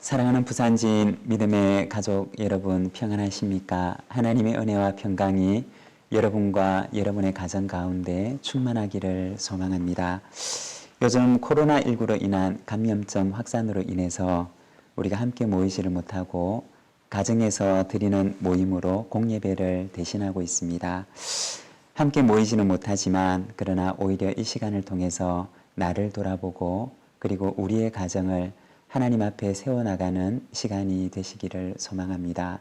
사랑하는 부산진 믿음의 가족 여러분 평안하십니까? 하나님의 은혜와 평강이 여러분과 여러분의 가정 가운데 충만하기를 소망합니다. 요즘 코로나19로 인한 감염증 확산으로 인해서 우리가 함께 모이지를 못하고 가정에서 드리는 모임으로 공예배를 대신하고 있습니다. 함께 모이지는 못하지만 그러나 오히려 이 시간을 통해서 나를 돌아보고 그리고 우리의 가정을 하나님 앞에 세워나가는 시간이 되시기를 소망합니다.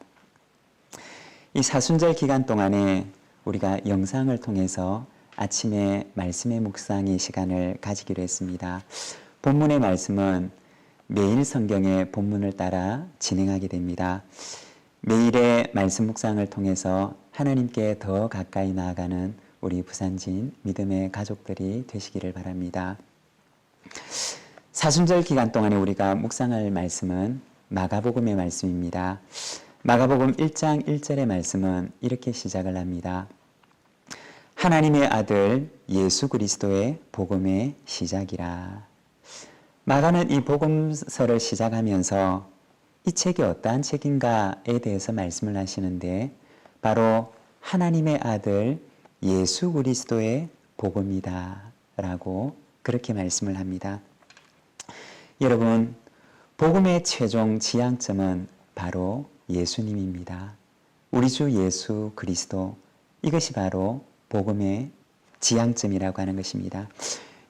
이 사순절 기간 동안에 우리가 영상을 통해서 아침에 말씀의 묵상의 시간을 가지기로 했습니다. 본문의 말씀은 매일 성경의 본문을 따라 진행하게 됩니다. 매일의 말씀 묵상을 통해서 하나님께 더 가까이 나아가는 우리 부산진 믿음의 가족들이 되시기를 바랍니다. 사순절 기간 동안에 우리가 묵상할 말씀은 마가복음의 말씀입니다. 마가복음 1장 1절의 말씀은 이렇게 시작을 합니다. 하나님의 아들 예수 그리스도의 복음의 시작이라. 마가는 이 복음서를 시작하면서 이 책이 어떠한 책인가에 대해서 말씀을 하시는데 바로 하나님의 아들 예수 그리스도의 복음이다 라고 그렇게 말씀을 합니다. 여러분, 복음의 최종 지향점은 바로 예수님입니다. 우리 주 예수 그리스도, 이것이 바로 복음의 지향점이라고 하는 것입니다.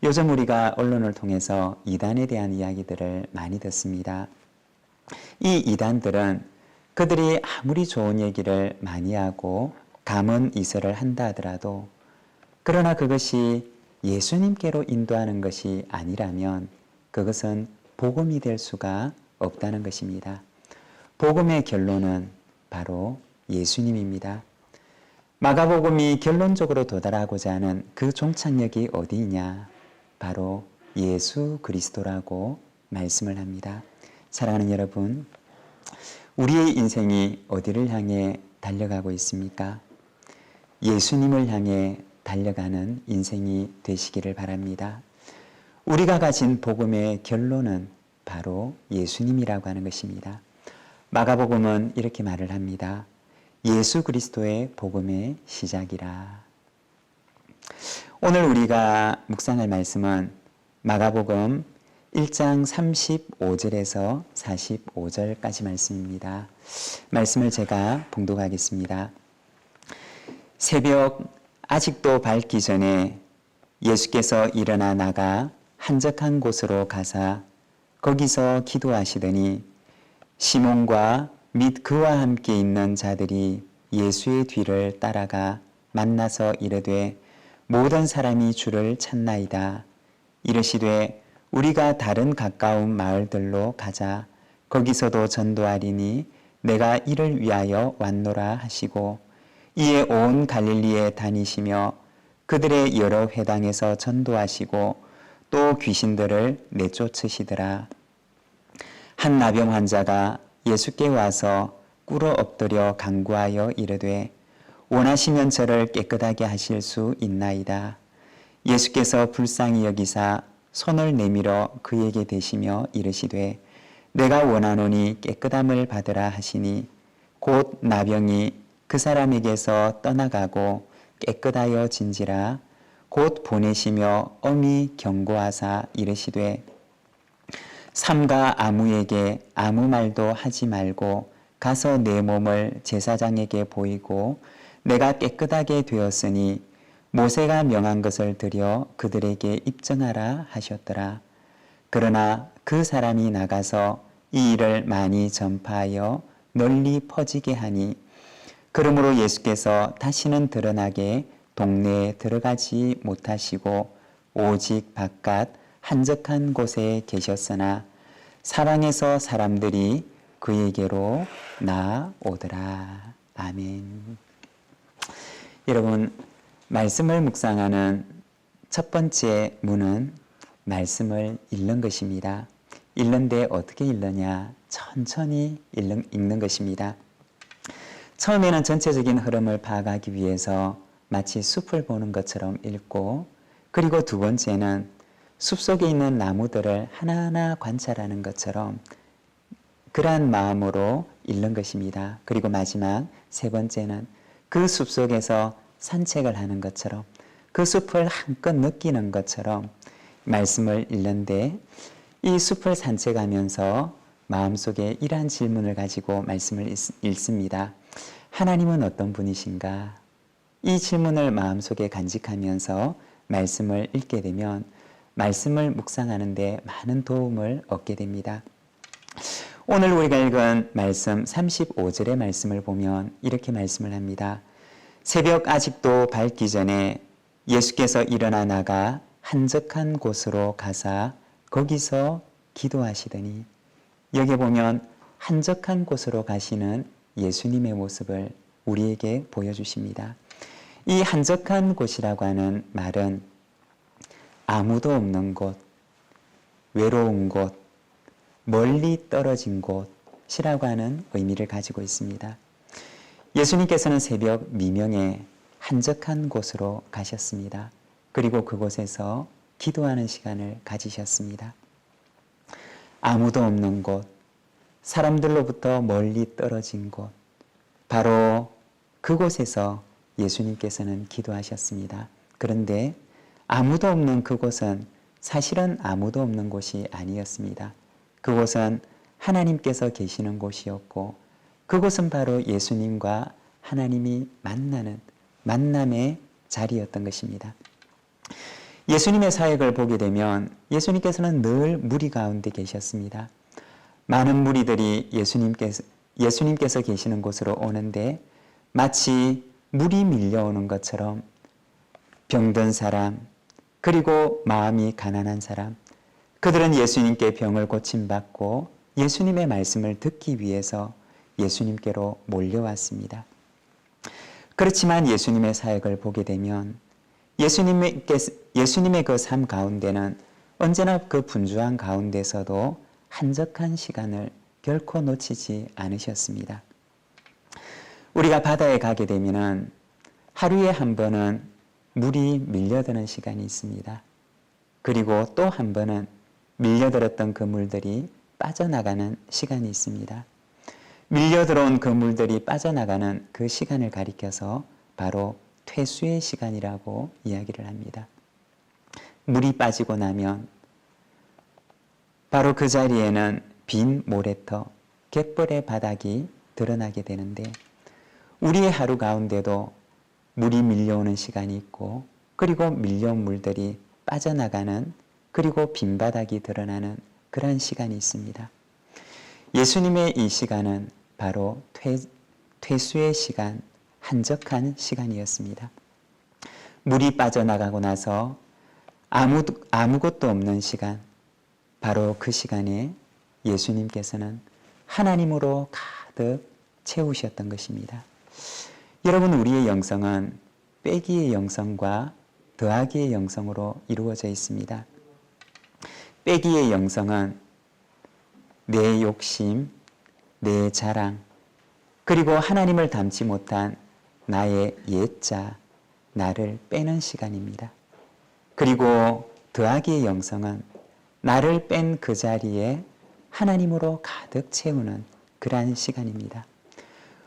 요즘 우리가 언론을 통해서 이단에 대한 이야기들을 많이 듣습니다. 이 이단들은 그들이 아무리 좋은 얘기를 많이 하고 감언 이설을 한다 하더라도 그러나 그것이 예수님께로 인도하는 것이 아니라면 그것은 복음이 될 수가 없다는 것입니다. 복음의 결론은 바로 예수님입니다. 마가복음이 결론적으로 도달하고자 하는 그 종착역이 어디이냐? 바로 예수 그리스도라고 말씀을 합니다. 사랑하는 여러분, 우리의 인생이 어디를 향해 달려가고 있습니까? 예수님을 향해 달려가는 인생이 되시기를 바랍니다. 우리가 가진 복음의 결론은 바로 예수님이라고 하는 것입니다. 마가복음은 이렇게 말을 합니다. 예수 그리스도의 복음의 시작이라. 오늘 우리가 묵상할 말씀은 마가복음 1장 35절에서 45절까지 말씀입니다. 말씀을 제가 봉독하겠습니다. 새벽 아직도 밝기 전에 예수께서 일어나 나가 한적한 곳으로 가사 거기서 기도하시더니 시몬과 및 그와 함께 있는 자들이 예수의 뒤를 따라가 만나서 이르되 모든 사람이 주를 찾나이다. 이르시되 우리가 다른 가까운 마을들로 가자. 거기서도 전도하리니 내가 이를 위하여 왔노라 하시고 이에 온 갈릴리에 다니시며 그들의 여러 회당에서 전도하시고 또 귀신들을 내쫓으시더라. 한 나병 환자가 예수께 와서 꿇어 엎드려 간구하여 이르되 원하시면 저를 깨끗하게 하실 수 있나이다. 예수께서 불쌍히 여기사 손을 내밀어 그에게 대시며 이르시되 내가 원하노니 깨끗함을 받으라 하시니 곧 나병이 그 사람에게서 떠나가고 깨끗하여 진지라. 곧 보내시며 엄히 경고하사 이르시되 삼가 아무에게 아무 말도 하지 말고 가서 내 몸을 제사장에게 보이고 내가 깨끗하게 되었으니 모세가 명한 것을 드려 그들에게 입증하라 하셨더라. 그러나 그 사람이 나가서 이 일을 많이 전파하여 널리 퍼지게 하니 그러므로 예수께서 다시는 드러나게 동네에 들어가지 못하시고 오직 바깥 한적한 곳에 계셨으나 사방에서 사람들이 그에게로 나오더라. 아멘. 여러분, 말씀을 묵상하는 첫 번째 문은 말씀을 읽는 것입니다. 읽는데 어떻게 읽느냐? 천천히 읽는 것입니다. 처음에는 전체적인 흐름을 파악하기 위해서 마치 숲을 보는 것처럼 읽고 그리고 두 번째는 숲속에 있는 나무들을 하나하나 관찰하는 것처럼 그러한 마음으로 읽는 것입니다. 그리고 마지막 세 번째는 그 숲속에서 산책을 하는 것처럼 그 숲을 한껏 느끼는 것처럼 말씀을 읽는데 이 숲을 산책하면서 마음속에 이러한 질문을 가지고 말씀을 읽습니다. 하나님은 어떤 분이신가? 이 질문을 마음속에 간직하면서 말씀을 읽게 되면 말씀을 묵상하는 데 많은 도움을 얻게 됩니다. 오늘 우리가 읽은 말씀 35절의 말씀을 보면 이렇게 말씀을 합니다. 새벽 아직도 밝기 전에 예수께서 일어나 나가 한적한 곳으로 가사 거기서 기도하시더니, 여기 보면 한적한 곳으로 가시는 예수님의 모습을 우리에게 보여주십니다. 이 한적한 곳이라고 하는 말은 아무도 없는 곳, 외로운 곳, 멀리 떨어진 곳이라고 하는 의미를 가지고 있습니다. 예수님께서는 새벽 미명에 한적한 곳으로 가셨습니다. 그리고 그곳에서 기도하는 시간을 가지셨습니다. 아무도 없는 곳, 사람들로부터 멀리 떨어진 곳, 바로 그곳에서 예수님께서는 기도하셨습니다. 그런데 아무도 없는 그곳은 사실은 아무도 없는 곳이 아니었습니다. 그곳은 하나님께서 계시는 곳이었고 그곳은 바로 예수님과 하나님이 만나는 만남의 자리였던 것입니다. 예수님의 사역을 보게 되면 예수님께서는 늘 무리 가운데 계셨습니다. 많은 무리들이 예수님께서 계시는 곳으로 오는데 마치 물이 밀려오는 것처럼 병든 사람, 그리고 마음이 가난한 사람, 그들은 예수님께 병을 고침받고 예수님의 말씀을 듣기 위해서 예수님께로 몰려왔습니다. 그렇지만 예수님의 사역을 보게 되면 예수님의 그 삶 가운데는 언제나 그 분주한 가운데서도 한적한 시간을 결코 놓치지 않으셨습니다. 우리가 바다에 가게 되면 하루에 한 번은 물이 밀려드는 시간이 있습니다. 그리고 또 한 번은 밀려들었던 그 물들이 빠져나가는 시간이 있습니다. 밀려들어온 그 물들이 빠져나가는 그 시간을 가리켜서 바로 퇴수의 시간이라고 이야기를 합니다. 물이 빠지고 나면 바로 그 자리에는 빈 모래터, 갯벌의 바닥이 드러나게 되는데 우리의 하루 가운데도 물이 밀려오는 시간이 있고 그리고 밀려온 물들이 빠져나가는 그리고 빈 바닥이 드러나는 그러한 시간이 있습니다. 예수님의 이 시간은 바로 퇴수의 시간, 한적한 시간이었습니다. 물이 빠져나가고 나서 아무것도 없는 시간, 바로 그 시간에 예수님께서는 하나님으로 가득 채우셨던 것입니다. 여러분, 우리의 영성은 빼기의 영성과 더하기의 영성으로 이루어져 있습니다. 빼기의 영성은 내 욕심, 내 자랑, 그리고 하나님을 닮지 못한 나의 옛자, 나를 빼는 시간입니다. 그리고 더하기의 영성은 나를 뺀 그 자리에 하나님으로 가득 채우는 그러한 시간입니다.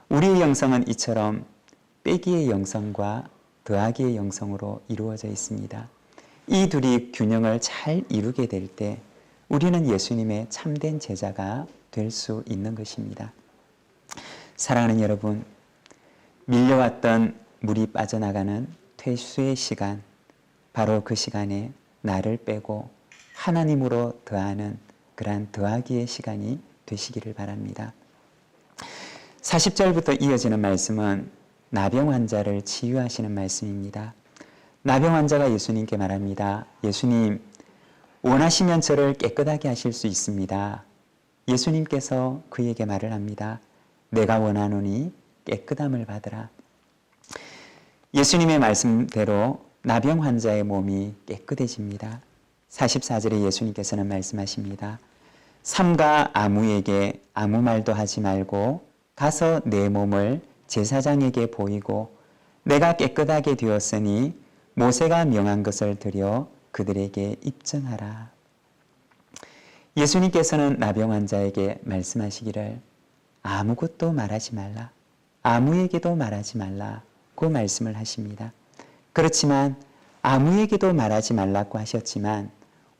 우리의 영성은 이처럼 빼기의 영성과 더하기의 영성으로 이루어져 있습니다. 이 둘이 균형을 잘 이루게 될 때 우리는 예수님의 참된 제자가 될 수 있는 것입니다. 사랑하는 여러분, 밀려왔던 물이 빠져나가는 퇴수의 시간, 바로 그 시간에 나를 빼고 하나님으로 더하는 그러한 더하기의 시간이 되시기를 바랍니다. 40절부터 이어지는 말씀은 나병 환자를 치유하시는 말씀입니다. 나병 환자가 예수님께 말합니다. 예수님, 원하시면 저를 깨끗하게 하실 수 있습니다. 예수님께서 그에게 말을 합니다. 내가 원하노니 깨끗함을 받으라. 예수님의 말씀대로 나병 환자의 몸이 깨끗해집니다. 44절에 예수님께서는 말씀하십니다. 삼가 아무에게 아무 말도 하지 말고 가서 내 몸을 제사장에게 보이고 내가 깨끗하게 되었으니 모세가 명한 것을 드려 그들에게 입증하라. 예수님께서는 나병 환자에게 말씀하시기를 아무것도 말하지 말라, 아무에게도 말하지 말라고 말씀을 하십니다. 그렇지만 아무에게도 말하지 말라고 하셨지만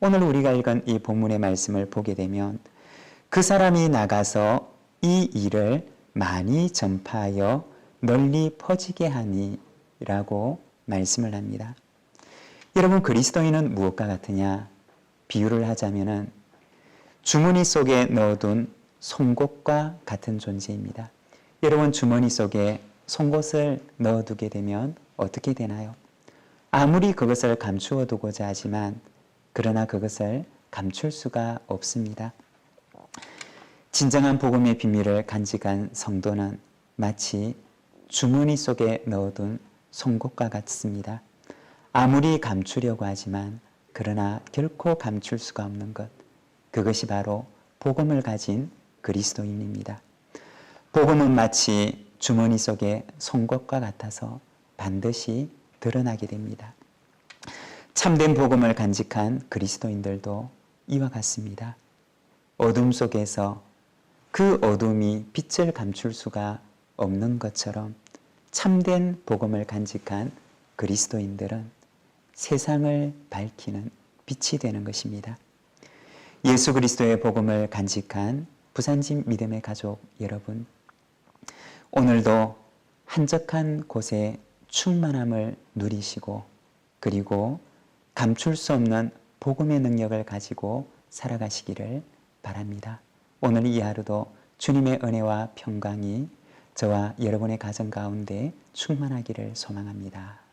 오늘 우리가 읽은 이 본문의 말씀을 보게 되면 그 사람이 나가서 이 일을 많이 전파하여 널리 퍼지게 하니 라고 말씀을 합니다. 여러분, 그리스도인은 무엇과 같으냐? 비유를 하자면은 주머니 속에 넣어둔 송곳과 같은 존재입니다. 여러분, 주머니 속에 송곳을 넣어두게 되면 어떻게 되나요? 아무리 그것을 감추어 두고자 하지만 그러나 그것을 감출 수가 없습니다. 진정한 복음의 비밀을 간직한 성도는 마치 주머니 속에 넣어둔 송곳과 같습니다. 아무리 감추려고 하지만 그러나 결코 감출 수가 없는 것, 그것이 바로 복음을 가진 그리스도인입니다. 복음은 마치 주머니 속의 송곳과 같아서 반드시 드러나게 됩니다. 참된 복음을 간직한 그리스도인들도 이와 같습니다. 어둠 속에서 그 어둠이 빛을 감출 수가 없는 것처럼 참된 복음을 간직한 그리스도인들은 세상을 밝히는 빛이 되는 것입니다. 예수 그리스도의 복음을 간직한 부산진 믿음의 가족 여러분, 오늘도 한적한 곳에 충만함을 누리시고 그리고 감출 수 없는 복음의 능력을 가지고 살아가시기를 바랍니다. 오늘 이 하루도 주님의 은혜와 평강이 저와 여러분의 가정 가운데 충만하기를 소망합니다.